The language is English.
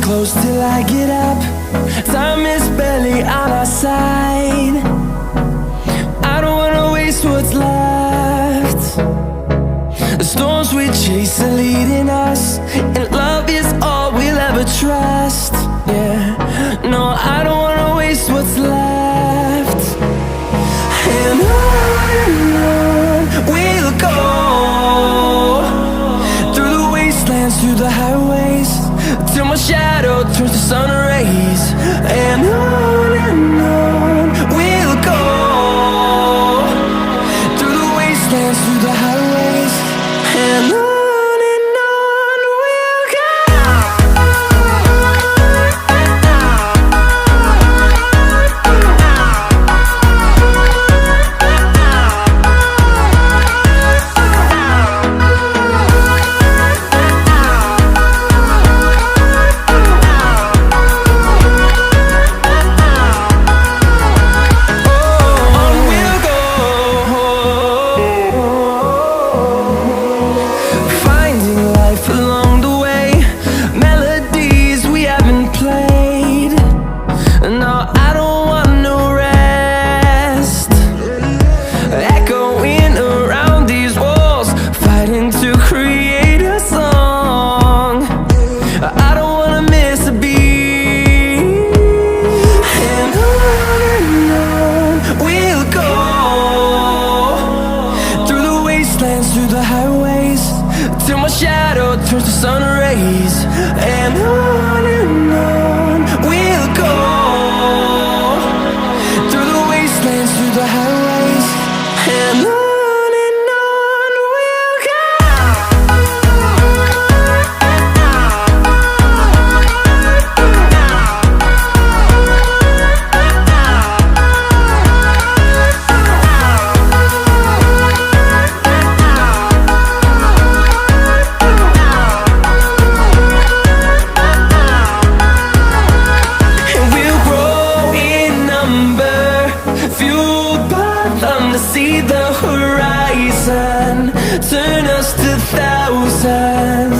close till I get up. Time is barely on our side. I don't wanna waste what's left. The storms we chase are leading us, and love is all we'll ever trust. Yeah, no, I don't wanna waste what's left. And on we'll go, through the wastelands, through the highways, till my shadow turns to sun rays. And on we'll go, through the wastelands, through the highways, and on. Through the highways, till my shadow turns to sun rays. And on we'll go, through the wastelands, through the highways, and on. See the horizon, turn us to thousands.